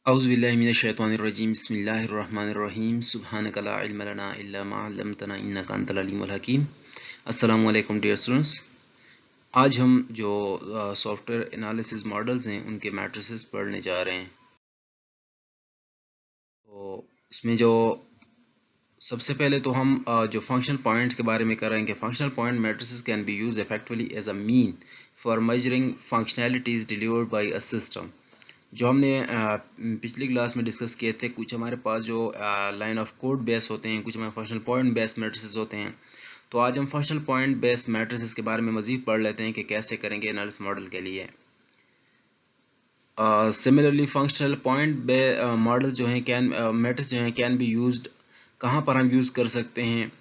औज़ुबिल्लाहिमिनश्शैतानिर्रजीम बिस्मिल्लाहिर्रहमानिर्रहीम सुब्हानका ला इल्मा लना इल्ला मा अल्लमतना इन्नका अंतल अलीमुल हकीम। अस्सलामु अलैकुम डियर स्टूडेंट्स। आज हम जो सॉफ्टवेयर एनालिसिस मॉडल्स हैं उनके मैट्रिसेस पढ़ने जा रहे हैं। तो इसमें जो सबसे पहले तो हम जो फंक्शनल पॉइंट्स के बारे में करेंगे। Functional point matrices can be used effectively as a mean for measuring functionalities delivered by a system. जो हमने पिछली क्लास में डिस्कस किए थे, कुछ हमारे पास जो लाइन ऑफ कोड बेस होते हैं, कुछ हमारे फंक्शनल पॉइंट बेस मैट्रिसेस होते हैं। तो आज हम फंक्शनल पॉइंट बेस मैट्रिसेस के बारे में मजीद पढ़ लेते हैं कि कैसे करेंगे एनालिसिस मॉडल के लिए। सिमिलरली फंक्शनल पॉइंट मॉडल जो हैं कैन मैट्रिक्स जो हैं कैन बी यूज्ड, कहाँ पर हम यूज़ कर सकते हैं।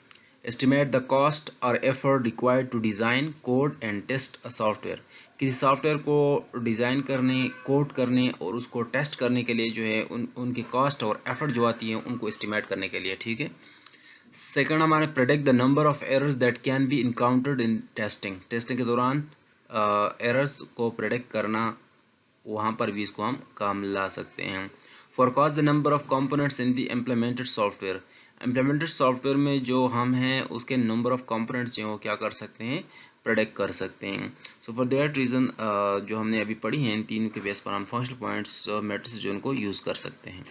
एस्टिमेट द कॉस्ट और effort required to design code and test a software. किसी सॉफ्टवेयर को डिज़ाइन करने, कोड करने और उसको टेस्ट करने के लिए जो है उनकी कॉस्ट और एफर्ट जो आती है उनको एस्टिमेट करने के लिए, ठीक है। सेकंड हमारे predict the number of errors that can be encountered in testing. Testing के दौरान एरर्स को प्रेडिक्ट करना, वहाँ पर भी इसको हम काम ला सकते हैं। Forecast the number of components in the implemented software. Implemented software में जो हम हैं उसके नंबर ऑफ कंपोनेंट्स जो क्या कर सकते हैं, प्रेडिक्ट कर सकते हैं। सो फॉर दैट रीज़न जो हमने अभी पढ़ी हैं इन तीनों के बेस पर हम फंक्शनल पॉइंट्स मैट्रिक्स जो उनको यूज़ कर सकते हैं।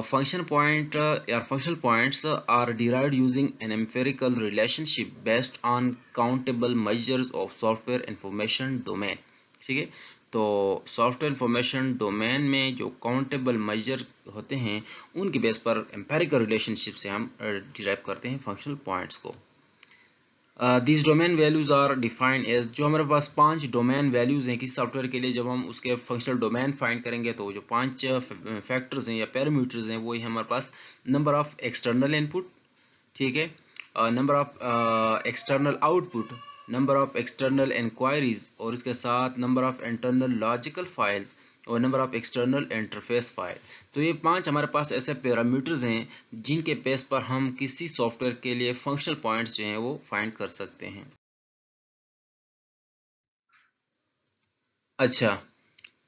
Function point or functional points are derived using an empirical relationship based on countable measures of software information domain। ठीक है, तो सॉफ्टवेयर इंफॉर्मेशन डोमेन में जो काउंटेबल मेजर होते हैं उनके बेस पर एम्पेरिकल रिलेशनशिप से हम डिराइव करते हैं फंक्शनल पॉइंट्स को। This domain values are defined as, जो हमारे पास 5 डोमेन वैल्यूज हैं किसी सॉफ्टवेयर के लिए। जब हम उसके फंक्शनल डोमेन फाइंड करेंगे तो जो 5 फैक्टर्स हैं या पैरामीटर्स हैं वो ही हमारे पास नंबर ऑफ एक्सटर्नल इनपुट, ठीक है, number of external output, number of external inquiries और इसके साथ number of internal logical files और number of external interface file. तो ये 5 हमारे पास ऐसे पैरामीटर्स हैं जिनके बेस पर हम किसी सॉफ्टवेयर के लिए फंक्शनल पॉइंट्स जो हैं वो फाइंड कर सकते हैं। अच्छा,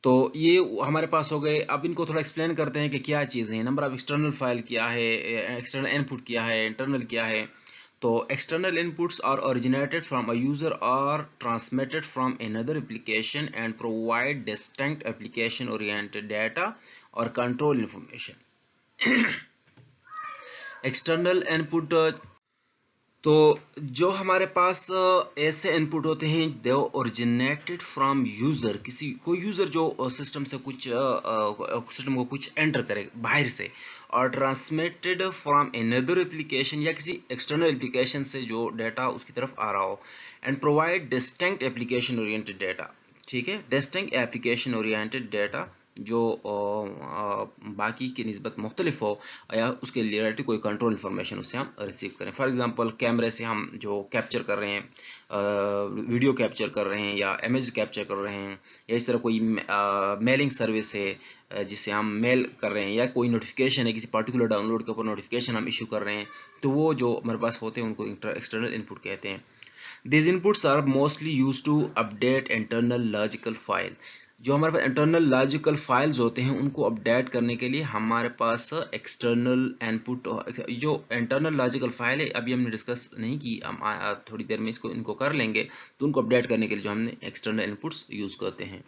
तो ये हमारे पास हो गए। अब इनको थोड़ा एक्सप्लेन करते हैं कि क्या चीज़ है। नंबर ऑफ एक्सटर्नल फाइल क्या है, एक्सटर्नल इनपुट क्या है, इंटरनल क्या है। तो external inputs are originated from a user or transmitted from another application and provide distinct application oriented data or control information। external input तो जो हमारे पास ऐसे इनपुट होते हैं दे ओरिजिनेटेड फ्रॉम यूज़र, किसी कोई यूज़र जो सिस्टम से कुछ सिस्टम को कुछ एंटर करे बाहर से, और ट्रांसमिटेड फ्रॉम अनदर एप्लीकेशन या किसी एक्सटर्नल एप्लीकेशन से जो डाटा उसकी तरफ आ रहा हो, and provide distinct application oriented data. ठीक है, डिस्टिंक्ट एप्लीकेशन ओरिएंटेड डाटा जो बाकी की निस्बत मुख्तलिफ हो या उसके रिलेटेड कोई कंट्रोल इन्फॉर्मेशन उससे हम रिसीव करें। फॉर एग्जांपल कैमरे से हम जो कैप्चर कर रहे हैं, वीडियो कैप्चर कर रहे हैं या इमेज कैप्चर कर रहे हैं, या इस तरह कोई मेलिंग सर्विस है जिसे हम मेल कर रहे हैं, या कोई नोटिफिकेशन है किसी पर्टिकुलर डाउनलोड के ऊपर नोटिफिकेशन हम इशू कर रहे हैं, तो वो जो हमारे पास होते हैं उनको एक्सटर्नल इनपुट कहते हैं। These inputs are mostly used to update internal logical file। जो हमारे पास इंटरनल लॉजिकल फाइल्स होते हैं उनको अपडेट करने के लिए हमारे पास एक्सटर्नल इनपुट, जो इंटरनल लॉजिकल फाइल है अभी हमने डिस्कस नहीं की, हम थोड़ी देर में इनको कर लेंगे। तो उनको अपडेट करने के लिए जो हमने एक्सटर्नल इनपुट्स यूज करते हैं।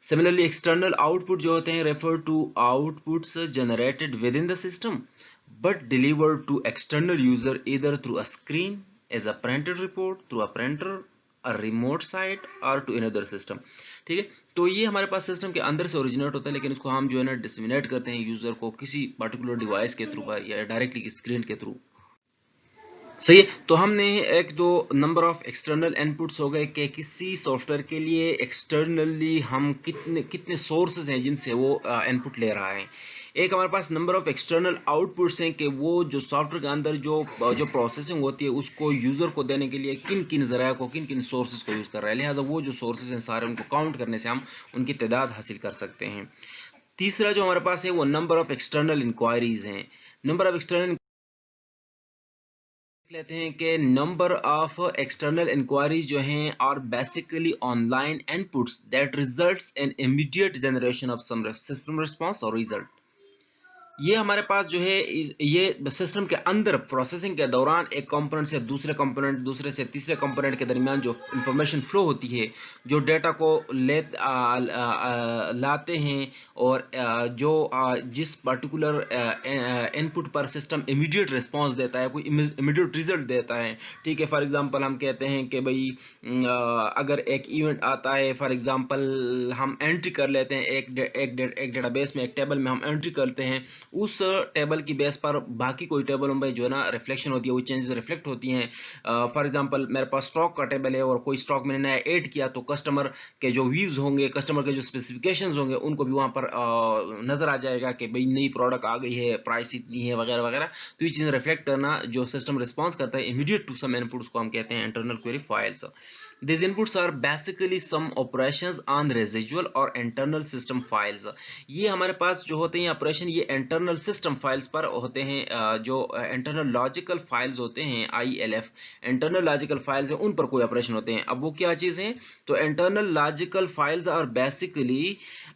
सिमिलरली एक्सटर्नल आउटपुट जो होते हैं refer to outputs generated with in the system but delivered to external user either through a screen as a printed report, through a printer, a remote site or to another system। ठीक है, तो ये हमारे पास system के अंदर से originate होता है, लेकिन इसको हम जो है ना डिसमिनेट करते हैं यूजर को किसी पर्टिकुलर डिवाइस के थ्रू पर या डायरेक्टली स्क्रीन के थ्रू। सही है, तो हमने एक दो नंबर ऑफ एक्सटर्नल इनपुट्स हो गए कि किसी सॉफ्टवेयर के लिए एक्सटर्नली हम कितने कितने सोर्सेज हैं जिनसे वो इनपुट ले रहा है। एक हमारे पास नंबर ऑफ एक्सटर्नल आउटपुट्स हैं कि वो जो सॉफ्टवेयर के अंदर जो प्रोसेसिंग होती है उसको यूजर को देने के लिए किन किन जराया को, किन किन सोर्सेज को यूज कर रहा है। लिहाजा वो जो सोर्सेज हैं सारे उनको काउंट करने से हम उनकी तादाद हासिल कर सकते हैं। तीसरा जो हमारे पास है वो नंबर ऑफ एक्सटर्नल इंक्वायरीज हैं। नंबर ऑफ एक्सटर्नल लेते हैं कि नंबर ऑफ एक्सटर्नल इंक्वायरीज जो हैं are basically online inputs that results in immediate generation of some system response और रिजल्ट। ये हमारे पास जो है ये सिस्टम के अंदर प्रोसेसिंग के दौरान एक कंपोनेंट से दूसरे कंपोनेंट, दूसरे से तीसरे कंपोनेंट के दरमियान जो इंफॉर्मेशन फ्लो होती है, जो डेटा को लाते हैं और जिस पर्टिकुलर इनपुट पर सिस्टम इमीडिएट रिस्पांस देता है, कोई इमीडिएट रिजल्ट देता है। ठीक है, फॉर एग्जांपल हम कहते हैं कि भाई अगर एक इवेंट आता है, फॉर एग्जांपल हम एंट्री कर लेते हैं एक डेटाबेस में, एक टेबल में हम एंट्री करते हैं, उस टेबल की बेस पर बाकी कोई टेबल में जो है ना रिफ्लेक्शन होती है, वो चेंजेस रिफ्लेक्ट होती हैं। फॉर एग्जांपल मेरे पास स्टॉक का टेबल है और कोई स्टॉक मैंने नया ऐड किया, तो कस्टमर के जो व्यूज होंगे, कस्टमर के जो स्पेसिफिकेशंस होंगे, उनको भी वहां पर नजर आ जाएगा कि भाई नई प्रोडक्ट आ गई है, प्राइस इतनी है, वगैरह वगैरह। तो ये चीजें रिफ्लेक्ट करना, जो सिस्टम रिस्पॉन्स करता है इमीडिएट टू सम इनपुट्स को हम कहते हैं internal query files. These inputs are basically some operations on residual और internal system files। ये हमारे पास जो होते हैं ऑपरेशन, ये internal system files पर होते हैं। जो internal logical files होते हैं ILF, internal logical files हैं, उन पर कोई ऑपरेशन होते हैं। अब वो क्या चीज़ है? तो internal logical files are basically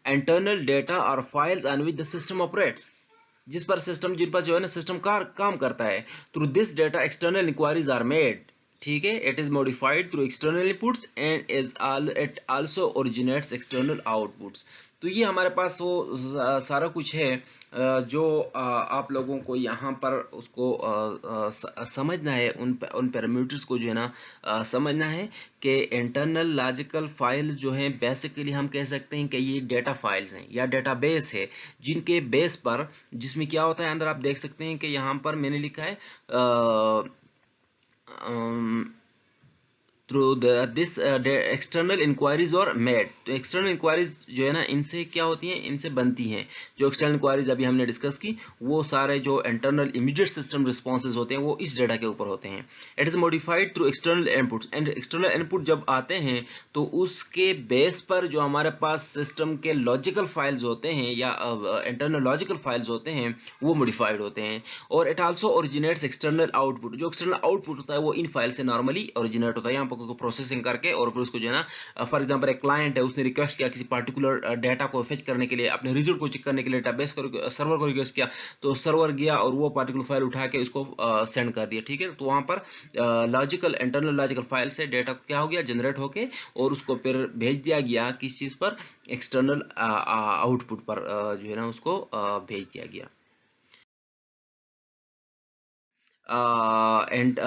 internal data or files on which the system operates, जिस पर सिस्टम, जिन पर जो है ना सिस्टम काम करता है। Through this data external enquiries are made. ठीक है, it is modified through external inputs and it also originates external outputs. तो ये हमारे पास वो सारा कुछ है जो आप लोगों को यहाँ पर उसको समझना है, उन पैरामीटर्स को जो है ना समझना है कि इंटरनल लॉजिकल फाइल जो हैं बेसिकली हम कह सकते हैं कि ये डेटा फाइल्स हैं या डेटाबेस है, जिनके बेस पर, जिसमें क्या होता है अंदर आप देख सकते हैं कि यहाँ पर मैंने लिखा है थ्रू दिस एक्सटर्नल इंक्वायरीज और मेड। तो एक्सटर्नल इंक्वायरीज जो है ना, इनसे क्या होती हैं, इनसे बनती हैं। जो एक्सटर्नल इंक्वायरीज अभी हमने डिस्कस की, वो सारे जो इंटरनल इमीडिएट सिस्टम रिस्पॉन्सेज होते हैं वो इस डेटा के ऊपर होते हैं। It is modified through external inputs, and external input जब आते हैं तो उसके बेस पर जो हमारे पास सिस्टम के लॉजिकल फाइल्स होते हैं या इंटरनल लॉजिकल फाइल्स होते हैं वो मॉडिफाइड होते हैं। और it also originates external output. जो एक्सटर्नल आउटपुट होता है वो इन फाइल से नॉर्मली ओरिजिनेट होता है, यहाँ पर को प्रोसेसिंग करके, और फिर उसको जो है ना, फॉर एग्जांपल एक क्लाइंट है, उसने रिक्वेस्ट किया किसी पर्टिकुलर डेटा को फेच करने के लिए, अपने रिजल्ट को चेक करने के लिए डेटाबेस को, सर्वर को रिक्वेस्ट किया, तो सर्वर गया और वो पर्टिकुलर फाइल उठा के उसको सेंड कर दिया। ठीक है, तो वहां पर लॉजिकल, इंटरनल लॉजिकल फाइल से डेटा क्या हो गया, जनरेट होके, और उसको फिर भेज दिया गया किस चीज पर, एक्सटर्नल आउटपुट पर जो है ना उसको भेज दिया गया। एंड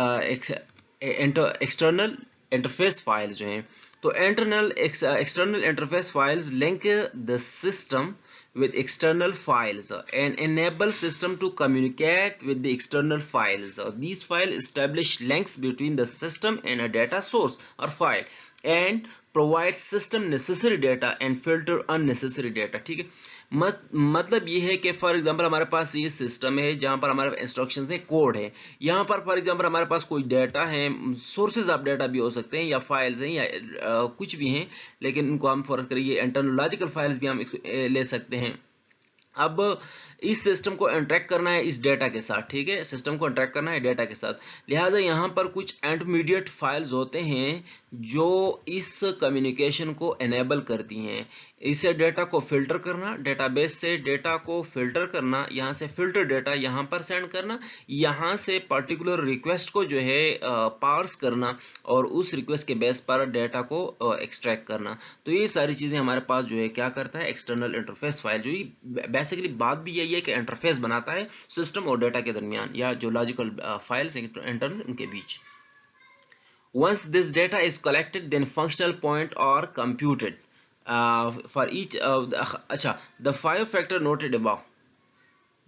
एक्सटर्नल इंटरफेस फाइल्स जो हैं, तो external interface files link the system with external files and enable system to communicate with the external files. These files establish links between the system and a data source or file and provide system necessary data and filter unnecessary data। ठीक है, मतलब ये है कि for example हमारे पास ये system है जहां पर हमारे इंस्ट्रक्शंस है, कोड है। यहाँ पर फॉर एग्जांपल हमारे पास कोई डेटा है, सोर्सेज ऑफ डेटा भी हो सकते हैं या फाइल्स हैं या कुछ भी हैं, लेकिन उनको हम फर्क करिए इंटरनल लॉजिकल फाइल्स भी हम ले सकते हैं। अब इस सिस्टम को इंटरेक्ट करना है इस डेटा के साथ। ठीक है, सिस्टम को इंटरेक्ट करना है डेटा के साथ, लिहाजा यहाँ पर कुछ इंटरमीडिएट फाइल्स होते हैं जो इस कम्युनिकेशन को एनेबल करती हैं। इसे डेटा को फिल्टर करना, डेटाबेस से डेटा को फिल्टर करना, यहाँ से फिल्टर डेटा यहाँ पर सेंड करना, यहाँ से पर्टिकुलर रिक्वेस्ट को जो है पार्स करना, और उस रिक्वेस्ट के बेस पर डेटा को एक्सट्रैक्ट करना। तो ये सारी चीज़ें हमारे पास जो है क्या करता है, एक्सटर्नल इंटरफेस फाइल, जो बेसिकली बात भी यही है कि इंटरफेस बनाता है सिस्टम और डेटा के दरमियान, या जो लॉजिकल फाइल्स इंटरनल उनके बीच। Once this data is collected, then functional point are computed for each of the 5 factor noted above।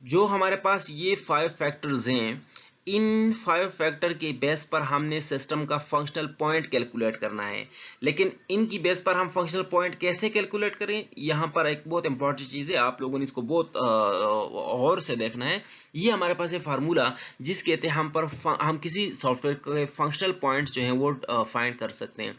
जो हमारे पास ये 5 फैक्टर्स हैं, इन 5 फैक्टर के बेस पर हमने सिस्टम का फंक्शनल पॉइंट कैलकुलेट करना है। लेकिन इनकी बेस पर हम फंक्शनल पॉइंट कैसे कैलकुलेट करें, यहाँ पर एक बहुत इंपॉर्टेंट चीज़ है, आप लोगों ने इसको बहुत गौर से देखना है। ये हमारे पास है फार्मूला जिसके तहत हम किसी सॉफ्टवेयर के फंक्शनल पॉइंट्स जो हैं वो फाइंड कर सकते हैं।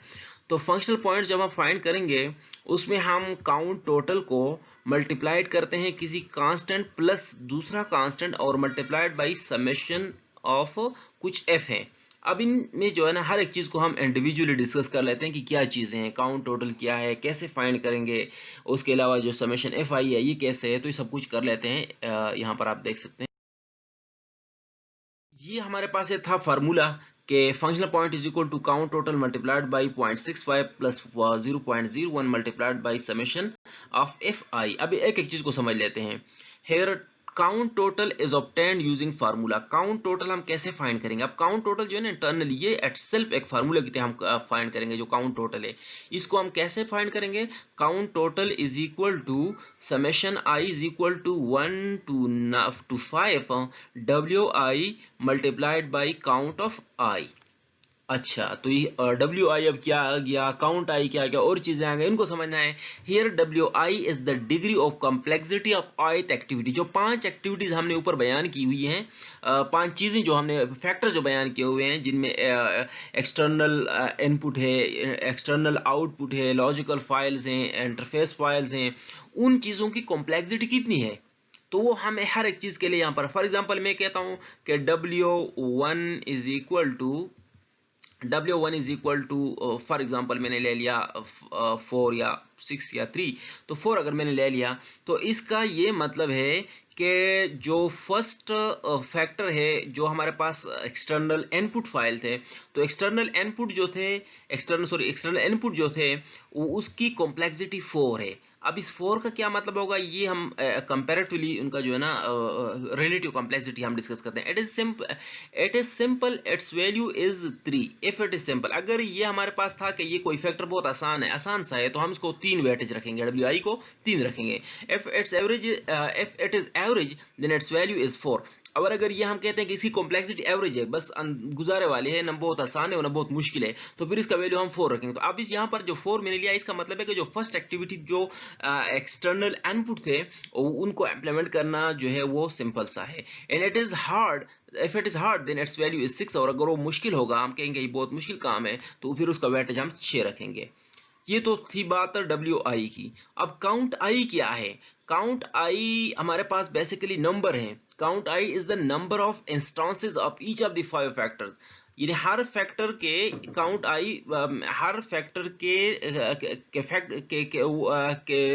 तो फंक्शनल पॉइंट्स जब हम फाइंड करेंगे, उसमें हम काउंट टोटल को मल्टीप्लाइड करते हैं किसी कांस्टेंट प्लस दूसरा कांस्टेंट, और मल्टीप्लाइड बाई समेशन ऑफ कुछ f है। अब इनमें जो है ना हर एक चीज को हम इंडिविजुअली डिस्कस कर लेते हैं कि क्या चीजें हैं, काउंट टोटल क्या है, कैसे फाइंड करेंगे, उसके अलावा जो समेशन एफ आई है ये कैसे है, तो ये सब कुछ कर लेते हैं। यहाँ पर आप देख सकते हैं ये हमारे पास ये था फार्मूला के functional point is equal to count total multiplied by 0.65 plus 0.01 multiplied by summation of F I. अब एक एक चीज को समझ लेते हैं। Here count total is obtained using formula. Count total हम कैसे फाइंड करेंगे? अब काउंट टोटल जो है ना इंटरनली ये एट सेल्फ एक फार्मूला की तरह हम फाइंड करेंगे। जो काउंट टोटल है इसको हम कैसे फाइंड करेंगे? Count total is equal to summation I is equal to 1 to 5 W I multiplied by count of I. अच्छा, तो ये डब्ल्यू आई अब क्या आ गया, काउंट आई क्या क्या और चीजें आ गई, इनको समझना है। Here W I is the degree of complexity of ith activity. जो 5 एक्टिविटीज हमने ऊपर बयान की हुई हैं, 5 चीजें जो हमने फैक्टर जो बयान किए हुए हैं, जिनमें एक्सटर्नल इनपुट है, एक्सटर्नल आउटपुट है, लॉजिकल फाइल्स हैं, इंटरफेस फाइल्स हैं, उन चीजों की कॉम्प्लेक्सिटी कितनी है, तो वो हमें हर एक चीज के लिए यहाँ पर फॉर एग्जाम्पल मैं कहता हूँ कि W1 is equal to W1 is equal to for example मैंने ले लिया 4 या 6 या 3, तो 4 अगर मैंने ले लिया तो इसका ये मतलब है कि जो फर्स्ट फैक्टर है, जो हमारे पास एक्सटर्नल इनपुट फाइल थे, तो एक्सटर्नल इनपुट जो थे, एक्सटर्नल इनपुट जो थे उसकी कॉम्प्लेक्सिटी 4 है। अब इस 4 का क्या मतलब होगा, ये हम कंपैरेटिवली उनका जो है ना रिलेटिव कॉम्प्लेक्सिटी हम डिस्कस करते हैं। It is simple it's value is 3 if it is simple. अगर ये हमारे पास था कि ये कोई फैक्टर बहुत आसान है, आसान सा है, तो हम इसको 3 वेटेज रखेंगे, डब्ल्यू आई को 3 रखेंगे। If it is average then its value is 4। और अगर ये हम कहते हैं कि इसकी कॉम्प्लेक्सिटी एवरेज है, बस गुजारे वाले है, ना बहुत आसान है ना बहुत मुश्किल है, तो फिर इसका वैल्यू हम 4 रखेंगे। तो अब इस यहाँ पर जो 4 मैंने लिया, इसका मतलब है कि जो फर्स्ट एक्टिविटी जो एक्सटर्नल इनपुट थे उनको इम्प्लीमेंट करना जो है वो सिंपल सा है। And it is hard, if it is hard then its value is 6। और अगर वो मुश्किल होगा, हम कहेंगे ये बहुत मुश्किल काम है, तो फिर उसका वेटेज हम 6 रखेंगे। ये तो थी बात डब्ल्यू आई की। अब काउंट आई क्या है? काउंट आई हमारे पास बेसिकली नंबर है। Count I is the number of instances of each of the 5 factors. यानी हर फैक्टर के काउंट आई, हर फैक्टर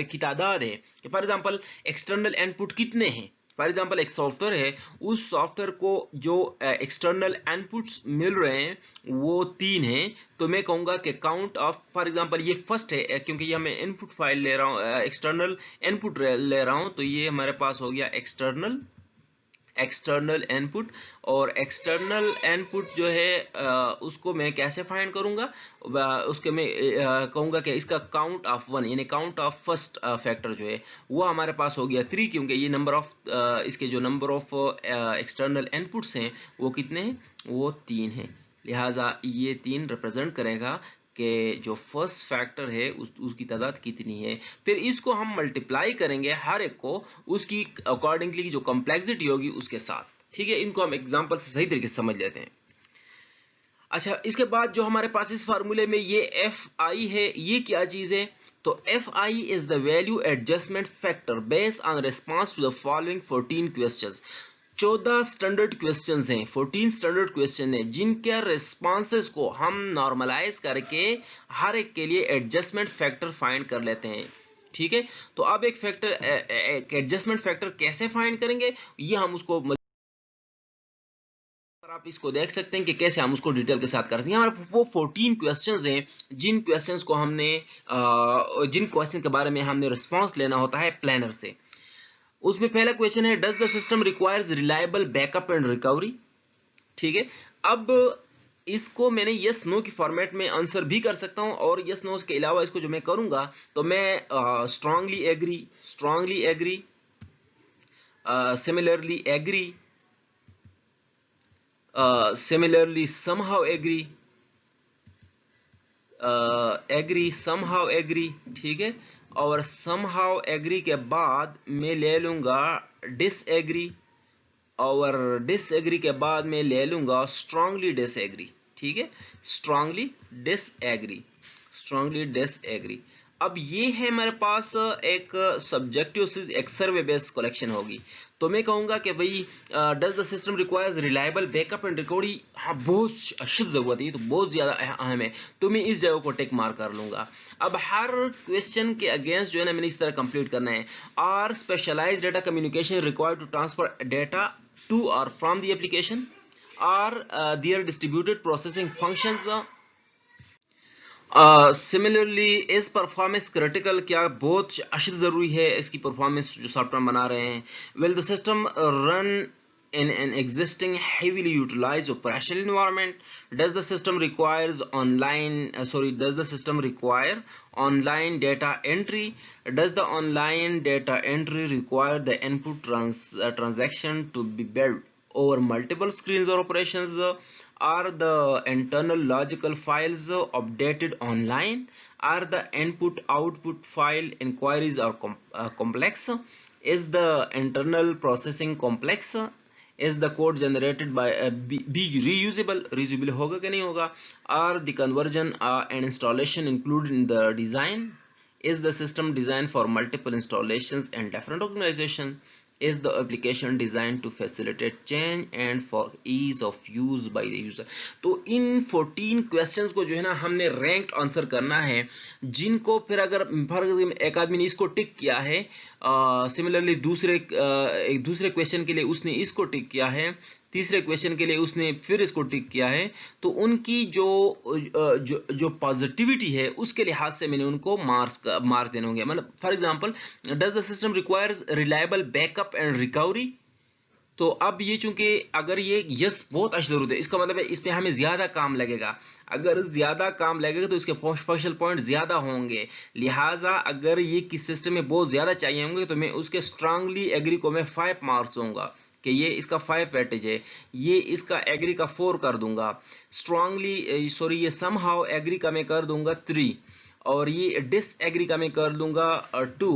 की तादाद है। फॉर एग्जांपल एक्सटर्नल इनपुट कितने हैं? फॉर एग्जाम्पल एक सॉफ्टवेयर है, उस सॉफ्टवेयर को जो एक्सटर्नल इनपुट्स मिल रहे हैं वो 3 हैं, तो मैं कहूँगा कि काउंट ऑफ, फॉर एग्जाम्पल ये फर्स्ट है क्योंकि ये मैं इनपुट फाइल ले रहा हूँ, एक्सटर्नल इनपुट ले रहा हूँ, तो ये हमारे पास हो गया एक्सटर्नल इनपुट। और एक्सटर्नल इनपुट जो है उसको मैं कैसे फाइंड करूंगा, उसके मैं कहूंगा कि इसका काउंट ऑफ 1 यानी काउंट ऑफ फर्स्ट फैक्टर जो है वो हमारे पास हो गया 3, क्योंकि ये नंबर ऑफ इसके जो नंबर ऑफ एक्सटर्नल इनपुट्स हैं वो कितने हैं, वो 3 हैं। लिहाजा ये 3 रिप्रेजेंट करेगा कि जो फर्स्ट फैक्टर है उसकी तादाद कितनी है। फिर इसको हम मल्टीप्लाई करेंगे हर एक को उसकी अकॉर्डिंगली जो कॉम्प्लेक्सिटी होगी उसके साथ। ठीक है, इनको हम एग्जांपल से सही तरीके से समझ लेते हैं। अच्छा, इसके बाद जो हमारे पास इस फार्मूले में ये एफ आई है, ये क्या चीज है? तो F I is the value adjustment factor based on response to the following 14 questions. 14 standard questions हैं, 14 स्टैंडर्ड क्वेश्चन हैं, जिनके रिस्पॉन्सेस को हम नॉर्मलाइज करके हर एक के लिए एडजस्टमेंट फैक्टर फाइंड कर लेते हैं। ठीक है, तो अब एक फैक्टर, एडजस्टमेंट फैक्टर कैसे फाइंड करेंगे, ये हम उसको आप इसको देख सकते हैं कि कैसे हम उसको डिटेल के साथ कर सकते हैं। हमारे वो 14 क्वेश्चंस हैं, जिन क्वेश्चंस को हमने जिन क्वेश्चन के बारे में हमने रिस्पांस लेना होता है प्लानर से। उसमें पहला क्वेश्चन है, does the system requires reliable backup and recovery. ठीक है, अब इसको मैंने यस नो की फॉर्मेट में आंसर भी कर सकता हूं, और यस नो के अलावा इसको जो मैं करूंगा तो मैं strongly agree, similarly agree, similarly somehow agree, somehow agree। ठीक है, और somehow agree के बाद मैं ले लूंगा disagree, और disagree के बाद मैं ले लूंगा strongly disagree। ठीक है, strongly disagree। अब ये है हमारे पास एक सब्जेक्टिव एक सर्वे बेस्ड कलेक्शन होगी। तो मैं कहूँगा कि भाई does the system requires reliable backup and recovery, हाँ बहुत अशुद्ध ज़रूरत है, तो बहुत ज़्यादा अहम है, तो मैं इस जगह को टिक मार कर लूँगा। अब हर क्वेश्चन के अगेंस्ट जो है ना मैंने इस तरह कंप्लीट करना है। Are specialised data communication required to transfer data to और from the application, are there distributed processing functions, similarly is performance critical, क्या बहुत अशद ज़रूरी है इसकी परफॉर्मेंस जो सॉफ्टवेयर बना रहे हैं। Will the system run in an existing heavily utilized operational environment, does the system requires does the system require online data entry, does the online data entry require the input transaction to be built over multiple screens or operations, are the internal logical files updated online, are the input output file inquiries are complex, is the internal processing complex, is the code generated by be reusable होगा कि नहीं होगा, are the conversion and installation included in the design, is the system designed for multiple installations and different organization, is the application designed to facilitate change and for ease of use by the user। तो इन 14 questions को जो है ना हमने ranked answer करना है, जिनको फिर अगर एक आदमी ने इसको टिक किया है, सिमिलरली एक दूसरे क्वेश्चन के लिए उसने इसको टिक किया है, तीसरे क्वेश्चन के लिए उसने फिर इसको टिक किया है, तो उनकी जो पॉजिटिविटी है उसके लिहाज से मैंने उनको मार्क देने होंगे। मतलब for example, does the system requires reliable backup and recovery, तो अब ये चूंकि अगर ये यस बहुत अच्छी जरूरत है, इसका मतलब है इस पे हमें ज्यादा काम लगेगा, अगर ज्यादा काम लगेगा तो इसके फंक्शनल पॉइंट ज्यादा होंगे, लिहाजा अगर ये किस सिस्टम में बहुत ज्यादा चाहिए होंगे तो मैं उसके स्ट्रांगली एग्री को मैं 5 मार्क्स दूंगा कि ये इसका 5 वेटेज है, ये इसका एग्री का 4 कर दूंगा, स्ट्रांगली ये समहाउ एग्री का मैं कर दूंगा 3, और ये डिस एग्री का मैं कर दूंगा 2,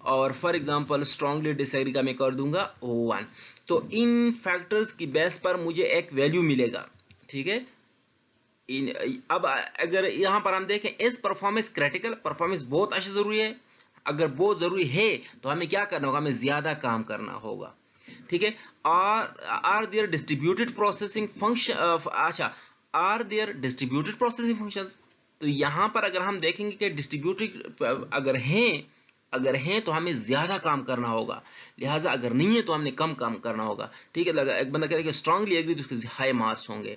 और फॉर एग्जांपल स्ट्रांगली डिसएग्री का मैं कर दूंगा 1। तो इन फैक्टर्स की बेस पर मुझे एक वैल्यू मिलेगा, ठीक है। अब अगर यहां पर हम देखें, इस परफॉर्मेंस क्रिटिकल, परफॉर्मेंस बहुत अच्छा जरूरी है, अगर बहुत जरूरी है तो हमें क्या करना होगा, हमें ज्यादा काम करना होगा, ठीक है। Are there distributed processing function, अच्छा, are there distributed processing functions, तो यहां पर अगर हम देखेंगे कि डिस्ट्रीब्यूटेड अगर हैं तो हमें ज्यादा काम करना होगा, लिहाजा अगर नहीं है तो हमने कम काम करना होगा, ठीक है। एक बंदा कह रहा है कि स्ट्रांगली एग्री, तो उसके हाई मार्क्स होंगे,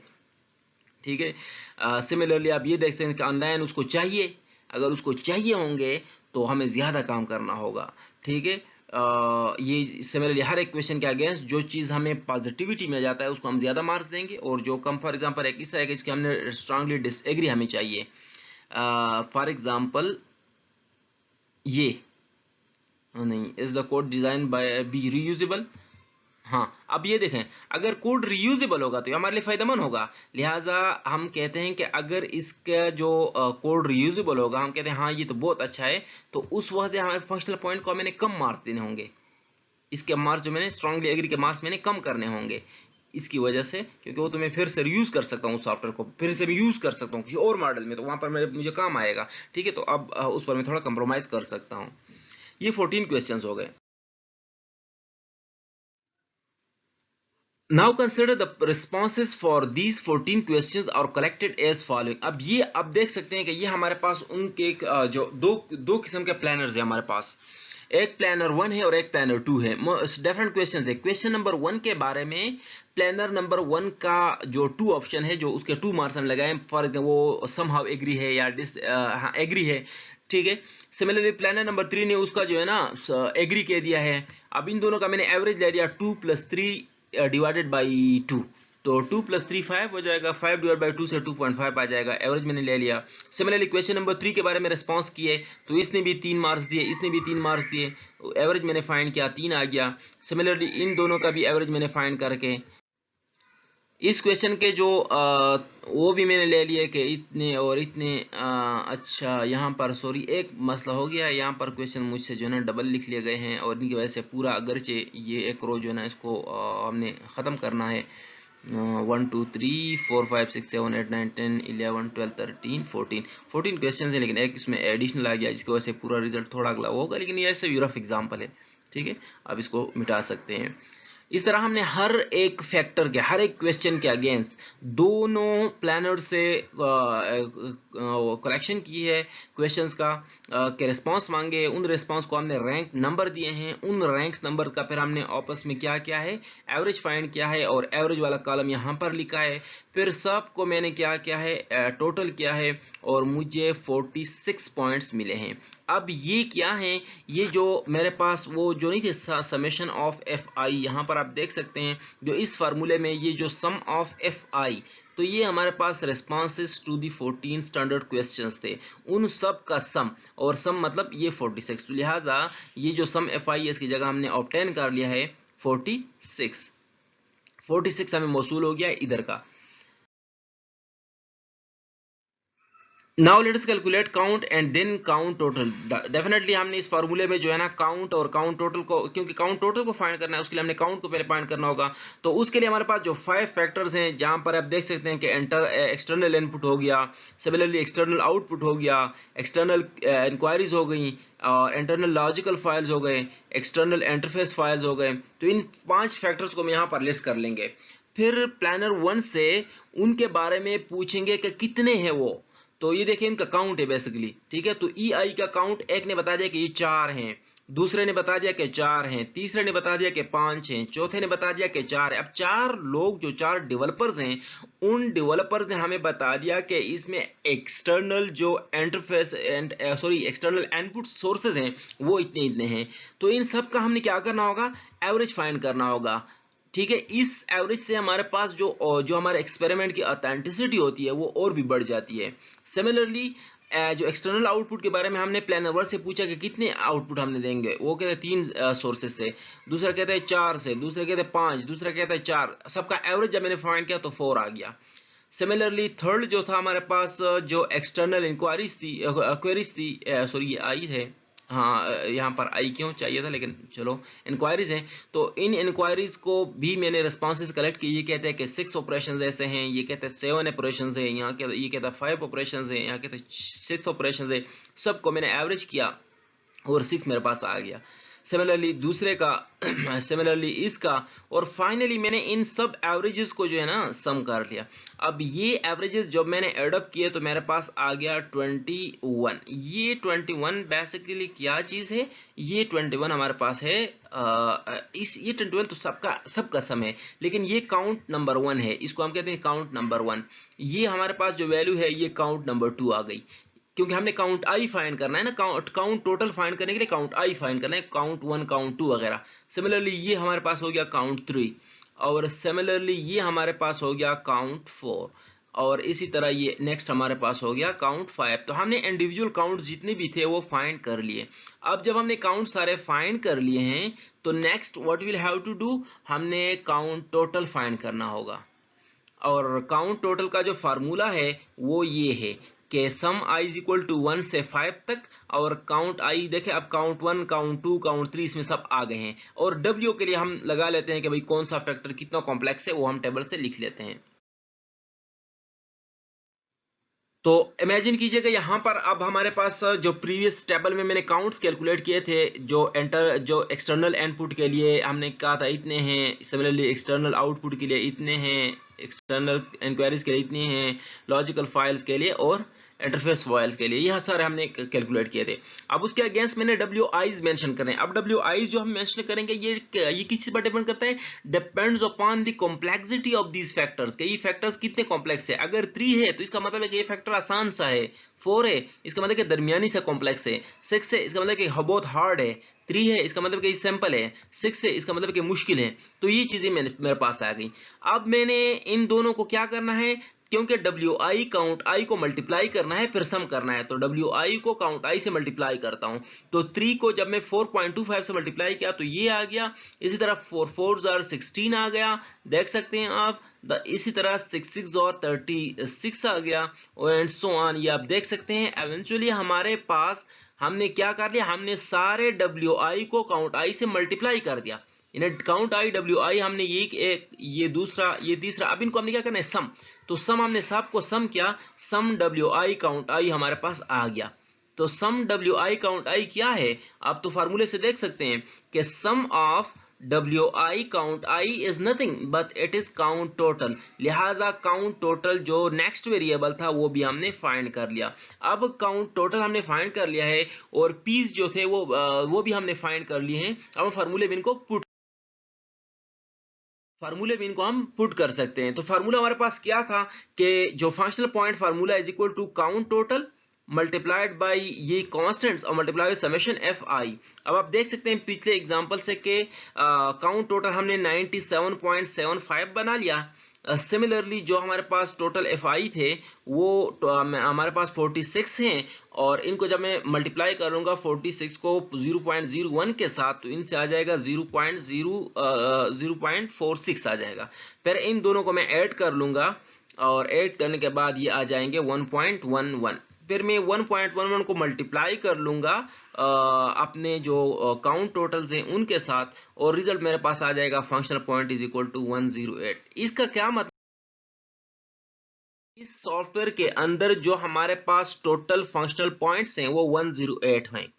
ठीक है। सिमिलरली आप ये देख सकते हैं कि ऑनलाइन उसको चाहिए, अगर उसको चाहिए होंगे तो हमें ज्यादा काम करना होगा, ठीक है। ये सिमिलरली हर एक क्वेश्चन के अगेंस्ट जो चीज हमें पॉजिटिविटी में जाता है उसको हम ज्यादा मार्क्स देंगे, और जो कम, फॉर एग्जांपल एक किस्सा है कि इसके हमने स्ट्रांगली डिसएग्री हमें चाहिए, फॉर एग्जांपल ये नहीं, is the code design by be reusable, हाँ। अब ये देखें, अगर कोड रीयूजेबल होगा तो ये हमारे लिए फायदेमंद होगा, लिहाजा हम कहते हैं कि अगर इसका जो कोड रीयूजेबल होगा, हम कहते हैं हाँ ये तो बहुत अच्छा है, तो उस वजह से हमारे फंक्शनल पॉइंट को मैंने कम मार्क्स देने होंगे, इसके मार्क्स जो मैंने स्ट्रांगली एग्री के मार्क्स मैंने कम करने होंगे, इसकी वजह से, क्योंकि वो तो मैं फिर से यूज कर सकता हूँ, सॉफ्टवेयर को फिर से मैं यूज कर सकता हूँ किसी और मॉडल में, तो वहां पर मुझे काम आएगा, ठीक है। तो अब उस पर मैं थोड़ा कंप्रोमाइज कर सकता हूँ। ये 14 क्वेश्चंस हो गए। Now consider the responses for these 14 questions are collected as following। अब देख सकते हैं कि ये हमारे पास उनके जो दो किस्म के प्लानर्स है हमारे पास, एक प्लानर 1 है और एक प्लानर 2 है, डिफरेंट क्वेश्चंस है। क्वेश्चन नंबर 1 के बारे में प्लानर नंबर 1 का जो 2 ऑप्शन है, जो उसके 2 मार्क्स हम लगाए, फॉर वो समहाउ एग्री है या हाँ एग्री है, ठीक है। सिमिलरली प्लानर नंबर 3 ने उसका जो है ना एग्री कह दिया है। अब इन दोनों का मैंने एवरेज ले लिया 2 + 3 डिवाइडेड बाई 2, तो 2 + 3 5 हो जाएगा, 5 डिवाइड बाई 2 से 2.5 आ जाएगा, एवरेज मैंने ले लिया। सिमिलरली क्वेश्चन नंबर 3 के बारे में रिस्पांस किए, तो इसने भी 3 मार्क्स दिए, इसने भी 3 मार्क्स दिए, एवरेज मैंने फाइंड किया, 3 आ गया। सिमिलरली इन दोनों का भी एवरेज मैंने फाइंड करके इस क्वेश्चन के जो वो भी मैंने ले लिया कि इतने और इतने, अच्छा यहाँ पर सॉरी एक मसला हो गया, यहाँ पर क्वेश्चन मुझसे जो है ना डबल लिख लिए गए हैं, और इनकी वजह से पूरा, अगरचे ये एक रो जो है ना इसको हमने ख़त्म करना है, 1 2 3 4 5 6 7 8 9 10 11 12 13 14 क्वेश्चन है, लेकिन एक इसमें एडिशनल आ गया जिसकी वजह से पूरा रिजल्ट थोड़ा अगला होगा, लेकिन ये ऐसे रफ एग्जाम्पल है। ठीक है, अब इसको मिटा सकते हैं। इस तरह हमने हर एक फैक्टर के, हर एक क्वेश्चन के अगेंस्ट दोनों प्लानर से कलेक्शन की है क्वेश्चंस का, के रिस्पांस मांगे, उन रिस्पांस को हमने रैंक नंबर दिए हैं, उन रैंक्स नंबर का फिर हमने आपस में क्या किया है, एवरेज फाइंड किया है, और एवरेज वाला कॉलम यहाँ पर लिखा है। फिर सबको मैंने क्या किया है, टोटल किया है, और मुझे 46 पॉइंट्स मिले हैं। अब ये क्या है, ये जो मेरे पास वो जो नहीं थे समेशन ऑफ एफ आई, यहाँ पर आप देख सकते हैं जो इस फार्मूले में ये जो सम ऑफ एफ आई, तो ये हमारे पास responses to the 14 standard questions थे, उन सब का सम, और सम मतलब ये 46, तो लिहाजा ये जो सम एफ आई है इसकी जगह हमने ऑब्टेन कर लिया है 46 हमें मौसूल हो गया इधर का। Now let us calculate count and then count total. Definitely हमने इस फार्मूले में जो है ना काउंट और काउंट टोटल को, क्योंकि काउंट टोटल को फाइंड करना है उसके लिए हमने काउंट को पहले फाइंड करना होगा। तो उसके लिए हमारे पास जो 5 फैक्टर्स हैं, जहां पर आप देख सकते हैं कि एक्सटर्नल इनपुट हो गया, सिमिलरली एक्सटर्नल आउटपुट हो गया, एक्सटर्नल इंक्वायरीज हो गई, और इंटरनल लॉजिकल फाइल्स हो गए, एक्सटर्नल इंटरफेस फाइल्स हो गए। तो इन 5 फैक्टर्स को हम यहाँ पर लिस्ट कर लेंगे। फिर प्लानर 1 से उनके बारे में पूछेंगे कि कितने हैं वो। तो ये देखिए इनका काउंट है बेसिकली। ठीक है, तो ई आई का काउंट, एक ने बता दिया कि ये 4 हैं, दूसरे ने बता दिया कि 4 हैं, तीसरे ने बता दिया कि 5 हैं, चौथे ने बता दिया कि 4 है। अब 4 लोग जो 4 डेवलपर्स हैं, उन डेवलपर्स ने हमें बता दिया कि इसमें एक्सटर्नल जो interface and external input sources हैं वो इतने इतने हैं। तो इन सब का हमने क्या करना होगा, एवरेज फाइंड करना होगा। ठीक है, इस एवरेज से हमारे पास जो हमारे एक्सपेरिमेंट की ऑथेंटिसिटी होती है वो और भी बढ़ जाती है। सिमिलरली जो एक्सटर्नल आउटपुट के बारे में हमने प्लानर 1 से पूछा कि कितने आउटपुट हमने देंगे, वो कहते हैं 3 सोर्सेज से, दूसरा कहता है 4 से, दूसरा कहता है 5, दूसरा कहता है 4, सबका एवरेज जब मैंने फाइंड किया तो 4 आ गया। सिमिलरली थर्ड जो था हमारे पास, जो एक्सटर्नल इंक्वायरीज थी, क्वेरीज थी, सॉरी ये आई है, हाँ यहाँ पर आई क्यों चाहिए था, लेकिन चलो इंक्वायरीज हैं। तो इन इंक्वायरीज को भी मैंने रिस्पॉन्सेज कलेक्ट किए। ये कहते हैं कि 6 ऑपरेशन ऐसे हैं, ये कहते हैं 7 ऑपरेशन है, यहाँ के ये कहता है 5 ऑपरेशन है, यहाँ कहते हैं 6 ऑपरेशन है। सबको मैंने एवरेज किया और 6 मेरे पास आ गया। सिमिलरली दूसरे का सिमिलरली इसका, और फाइनली मैंने इन सब एवरेजेस को जो है ना सम कर लिया। अब ये एवरेजेस जब मैंने एड अप किए तो मेरे पास आ गया 21। ये 21 बेसिकली क्या चीज है, ये 21 हमारे पास है, ये 21 तो सबका सम है, लेकिन ये काउंट नंबर 1 है, इसको हम कहते हैं काउंट नंबर 1। ये हमारे पास जो वैल्यू है ये काउंट नंबर 2 आ गई, क्योंकि हमने काउंट आई फाइंड करना है ना, काउंट टोटल फाइंड करने के लिए काउंट आई फाइंड करना है, काउंट 1 काउंट 2 वगैरह। सिमिलरली ये हमारे पास हो गया काउंट 3, और सिमिलरली ये हमारे पास हो गया काउंट 4, और इसी तरह ये नेक्स्ट हमारे पास हो गया काउंट 5। तो हमने इंडिविजुअल काउंट जितने भी थे वो फाइंड कर लिए। अब जब हमने काउंट सारे फाइंड कर लिए हैं तो next what will have to do, हमने काउंट टोटल फाइंड करना होगा। और काउंट टोटल का जो फार्मूला है वो ये है कि सम आई इज इक्वल टू 1 से 5 तक, और काउंट आई देखें, अब काउंट 1 काउंट 2 काउंट 3 इसमें सब आ गए हैं, और डब्ल्यू के लिए हम लगा लेते हैं कि भाई कौन सा फैक्टर कितना कॉम्प्लेक्स है, वो हम टेबल से लिख लेते हैं। तो इमेजिन कीजिएगा यहाँ पर अब हमारे पास जो प्रीवियस टेबल में मैंने काउंट्स कैलकुलेट किए थे, जो एक्सटर्नल इनपुट के लिए हमने कहा था इतने हैं, सिमिलरली एक्सटर्नल आउटपुट के लिए इतने हैं, एक्सटर्नल इंक्वायरीज के लिए इतने हैं, लॉजिकल फाइल्स के लिए और इंटरफेस फाइल्स के लिए, यह सारे हमने कैलकुलेट किए थे। अब उसके अगेंस्ट मैंने डब्ल्यू आईज मेंशन करने हैं। अब डब्ल्यू आईज जो हम मेंशन करेंगे ये किस चीज पर डिपेंड करता है, depends upon the complexity of these factors, के ये फैक्टर्स कितने कॉम्प्लेक्स है। अगर 3 है तो इसका मतलब है कि ये फैक्टर आसान सा है, 4 है इसका मतलब कि दरमियानी सा कॉम्प्लेक्स है, 6 है इसका मतलब कि बहुत हार्ड है, 3 है इसका मतलब कि सिंपल है, 6 है इसका मतलब कि मुश्किल है। तो ये चीजें मेरे पास आ गई। अब मैंने इन दोनों को क्या करना है, क्योंकि डब्ल्यू आई काउंट आई को मल्टीप्लाई करना है फिर सम करना है, तो डब्ल्यू आई को काउंट आई से मल्टीप्लाई करता हूं। तो 3 को जब मैं 4.25 से मल्टीप्लाई किया तो ये आ गया, इसी तरह 4 4 और 16 आ गया, देख सकते हैं आप, इसी तरह 6 6 और 36 आ गया, एंड सो ऑन। ये आप देख सकते हैं एवेंचुअली हमारे पास हमने क्या कर लिया, हमने सारे डब्ल्यू आई को काउंट आई से मल्टीप्लाई कर दिया। इन काउंट आई डब्ल्यू आई हमने ये दूसरा ये तीसरा, अब इनको हमने क्या करना है सम, तो सम हमने सबको सम किया, सम डब्ल्यू आई काउंट आई हमारे पास आ गया। तो सम डब्ल्यू आई काउंट आई क्या है, आप तो फार्मूले से देख सकते हैं कि sum of W I count I is nothing but it is count total, लिहाजा काउंट टोटल जो नेक्स्ट वेरिएबल था वो भी हमने फाइंड कर लिया। अब काउंट टोटल हमने फाइंड कर लिया है और पीस जो थे वो भी हमने फाइंड कर लिए हैं। अब हम फार्मूले में इनको हम पुट कर सकते हैं। तो फार्मूला हमारे पास क्या था कि जो functional point formula is equal to count total multiplied by ये कांस्टेंट्स और multiply by summation F I. अब आप देख सकते हैं पिछले एग्जांपल से कि काउंट टोटल हमने 97.75 बना लिया। सिमिलरली जो हमारे पास टोटल एफ आई थे वो हमारे पास 46 हैं और इनको जब मैं मल्टीप्लाई करूंगा 46 को 0.01 के साथ तो इनसे आ जाएगा 0.46 आ जाएगा। फिर इन दोनों को मैं ऐड कर लूंगा और ऐड करने के बाद ये आ जाएंगे 1.11। फिर मैं 1.11 को मल्टीप्लाई कर लूंगा अपने जो काउंट टोटल्स हैं उनके साथ और रिजल्ट मेरे पास आ जाएगा functional point is equal to 108। इसका क्या मतलब, इस सॉफ्टवेयर के अंदर जो हमारे पास टोटल फंक्शनल पॉइंट्स हैं वो 108 हैं।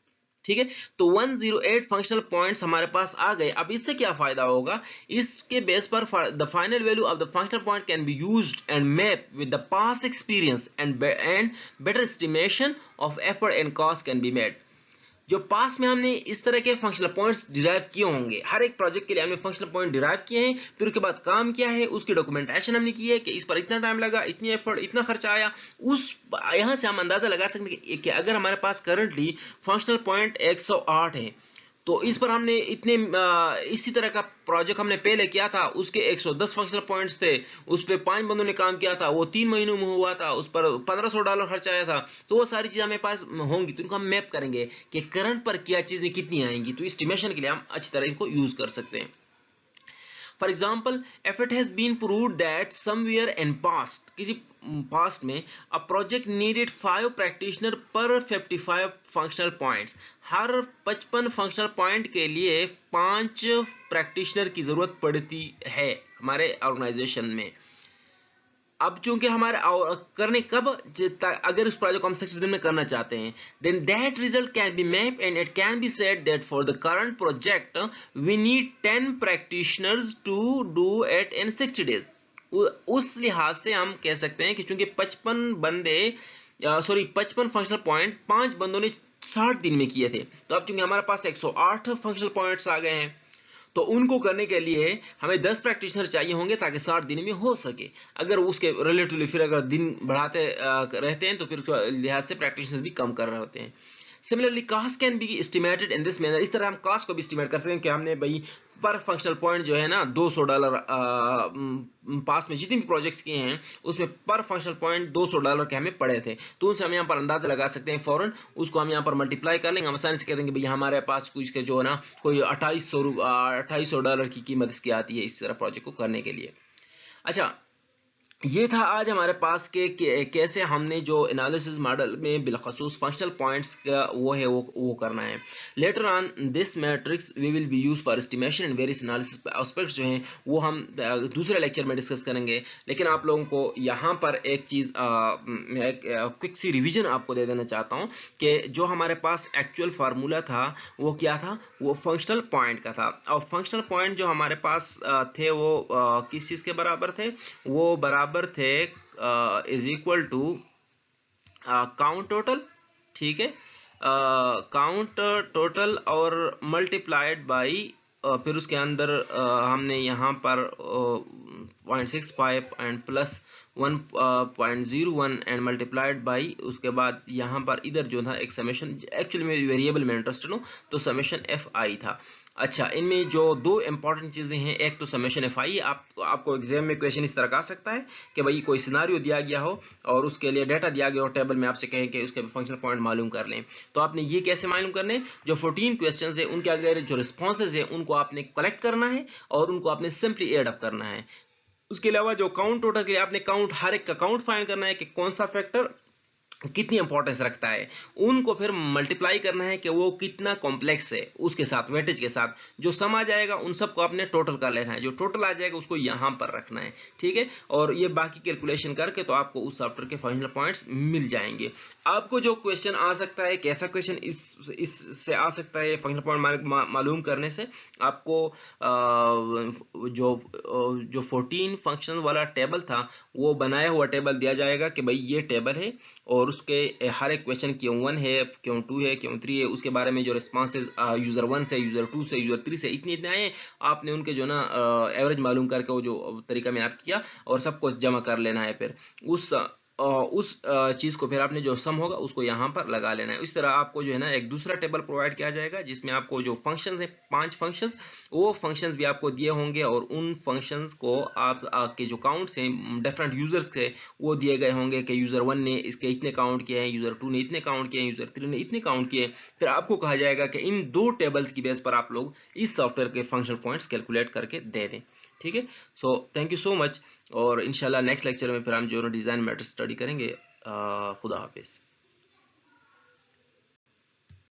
ठीक है, तो 108 फंक्शनल पॉइंट्स हमारे पास आ गए। अब इससे क्या फायदा होगा, इसके बेस पर the final value of the functional point can be used and map with the past experience and better estimation of effort and cost can be made. जो पास में हमने इस तरह के फंक्शनल पॉइंट्स डिराइव किए होंगे, हर एक प्रोजेक्ट के लिए हमने फंक्शनल पॉइंट डिराइव किए हैं, फिर उसके बाद काम किया है, उसकी डॉक्यूमेंटेशन हमने की है कि इस पर इतना टाइम लगा, इतनी एफर्ट, इतना खर्चा आया। उस यहां से हम अंदाजा लगा सकते हैं कि अगर हमारे पास करंटली फंक्शनल पॉइंट 108 है तो इस पर हमने इतने इसी तरह का प्रोजेक्ट हमने पहले किया था, उसके 110 फंक्शनल पॉइंट्स थे, उस पर 5 बंदों ने काम किया था, वो 3 महीनों में हुआ था, उस पर $1500 खर्चा आया था। तो वो सारी चीजें हमारे पास होंगी तो इनको हम मैप करेंगे कि करंट पर क्या चीजें कितनी आएंगी, तो एस्टिमेशन के लिए हम अच्छी तरह इनको यूज कर सकते हैं। For example, if it has been proved that somewhere in past, किसी past में a project needed 5 practitioner per 55 functional points, her 55 functional point के लिए 5 प्रैक्टिशनर की जरूरत पड़ती है हमारे ऑर्गेनाइजेशन में। अब चूंकि हमारे करने कब, अगर उस प्रोजेक्ट को हम 60 दिन में करना चाहते हैं, then that result can be mapped and it can be said that for the current project we need 10 practitioners to do it in 60 days। उस लिहाज से हम कह सकते हैं कि चूंकि 55 फंक्शनल पॉइंट 5 बंदों ने 60 दिन में किए थे, तो अब चूंकि हमारे पास 108 फंक्शनल पॉइंट्स आ गए हैं तो उनको करने के लिए हमें 10 प्रैक्टिशनर चाहिए होंगे ताकि 60 दिन में हो सके। अगर उसके रिलेटिवली फिर अगर दिन बढ़ाते रहते हैं तो फिर उसके लिहाज से प्रैक्टिशनर्स भी कम कर रहे होते हैं। Similarly cost can be estimated in this manner, इस तरह हम कास्ट को भी एस्टिमेट कर सकते हैं कि हमने भाई पर फंक्शनल पॉइंट जो है ना $200 पास में जितने भी प्रोजेक्ट्स किए हैं उसमें पर फंक्शनल पॉइंट $200 के हमें पड़े थे, तो उनसे हम यहाँ पर अंदाजा लगा सकते हैं फौरन, उसको हम यहाँ पर मल्टीप्लाई कर लेंगे, हम आसानी से कह देंगे भैया हमारे पास कुछ के जो है ना कोई $2800 की कीमत इसकी आती है इस तरह प्रोजेक्ट को करने के लिए। अच्छा, ये था आज हमारे पास के कैसे हमने जो एनालिसिस मॉडल में बिलखसूस फंक्शनल पॉइंट्स का वो करना है। Later on this matrix we will be use for estimation and various analysis aspects जो हैं वो हम दूसरे लेक्चर में डिस्कस करेंगे। लेकिन आप लोगों को यहाँ पर एक चीज़ क्विक सी रिवीजन आपको दे देना चाहता हूँ कि जो हमारे पास एक्चुअल फार्मूला था वो क्या था, वो फंक्शनल पॉइंट का था। और फंक्शनल पॉइंट जो हमारे पास थे वो किस चीज़ के बराबर थे, वो बराबर थे is equal to count total, ठीक है, काउंट टोटल और मल्टीप्लाइड बाई फिर उसके अंदर हमने यहाँ पर 0.65 and plus 1.01 and multiplied by उसके बाद यहाँ पर इधर जो था एक समेशन, एक्चुअली मैं वेरिएबल में इंटरेस्टेड हूँ तो समेशन एफ आई था। अच्छा, इनमें जो दो इंपॉर्टेंट चीजें हैं, एक तो समेशन एफ आई, आपको एग्जाम में क्वेश्चन इस तरह का आ सकता है कि भाई कोई सिनारियो दिया गया हो और उसके लिए डाटा दिया गया हो टेबल में, आपसे कहें कि उसके फंक्शनल पॉइंट मालूम कर लें, तो आपने ये कैसे मालूम करने, जो 14 क्वेश्चंस है उनके अगले जो रिस्पॉन्सेज है उनको आपने कलेक्ट करना है और उनको आपने सिंपली एड अप करना है। उसके अलावा जो काउंट टोटल के लिए आपने काउंट, हर एक का काउंट फाइंड करना है कि कौन सा फैक्टर कितनी इंपॉर्टेंस रखता है, उनको फिर मल्टीप्लाई करना है कि वो कितना कॉम्प्लेक्स है, उसके साथ वेटेज के साथ जो सम आ जाएगा उन सबको आपने टोटल कर लेना है, जो टोटल आ जाएगा उसको यहाँ पर रखना है, ठीक है। और ये बाकी कैलकुलेशन करके तो आपको उस सॉफ्टवेयर के फंक्शनल पॉइंट्स मिल जाएंगे। आपको जो क्वेश्चन आ सकता है, कैसा क्वेश्चन इससे आ सकता है फंक्शनल पॉइंट मालूम करने से, आपको जो 14 फंक्शन वाला टेबल था वो बनाया हुआ टेबल दिया जाएगा कि भाई ये टेबल है और उसके हर एक क्वेश्चन क्यों 1 है, क्यों 2 है, क्यों 3 है, उसके बारे में जो रिस्पॉन्सेज यूजर 1 से, यूजर 2 से, यूजर 3 से इतने इतने आए, आपने उनके जो ना एवरेज मालूम करके वो जो तरीका मैंने आपको किया और सबको जमा कर लेना है। फिर उस चीज को फिर आपने जो सम होगा उसको यहाँ पर लगा लेना है। इस तरह आपको जो है ना एक दूसरा टेबल प्रोवाइड किया जाएगा जिसमें आपको जो फंक्शंस है 5 फंक्शंस, वो फंक्शंस भी आपको दिए होंगे और उन फंक्शंस को आपके जो काउंट्स हैं डिफरेंट यूजर्स के वो दिए गए होंगे कि यूजर 1 ने इसके इतने काउंट किए हैं, यूजर 2 ने इतने काउंट किए हैं, यूजर 3 ने इतने काउंट किए हैं। फिर आपको कहा जाएगा कि इन दो टेबल्स की बेस पर आप लोग इस सॉफ्टवेयर के फंक्शनल पॉइंट्स कैलकुलेट करके दे दें, ठीक है। So thank you so much, और इंशाल्लाह नेक्स्ट लेक्चर में फिर हम जो डिज़ाइन मैटर स्टडी करेंगे। खुदा हाफिज़।